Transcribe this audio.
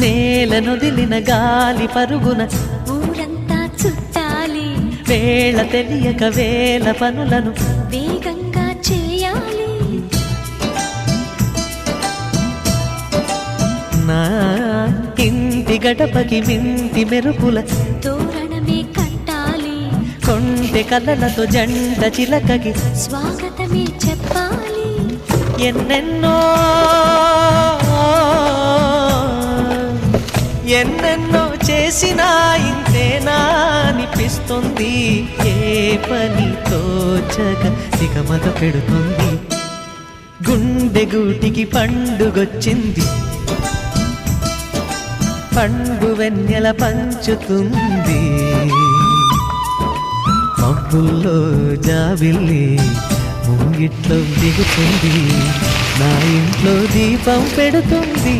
నేలనొదిలిన గాలి పరుగున ఊరంతా చుట్టాలి, వేళ తెలియక వేల పనులను వేగంగా చేయాలి. నా ఇంటి గడపకి వింటి మెరుపుల తోరణమే కట్టాలి, కొంటె కలలతో జంట చిలకకి స్వాగతమే చెప్పాలి. ఎన్నెన్నో ఎన్నెన్నో చేసినా ఇంతేనా అనిపిస్తుంది. ఏ పని తోచక దిగమగ పెడుతుంది. గుండె గూటికి పండుగొచ్చింది, పండు వెన్నెల పంచుతుంది. మబ్బుల్లో జాబిల్లి ముంగిట్లో దిగుతుంది, నా ఇంట్లో దీపం పెడుతుంది.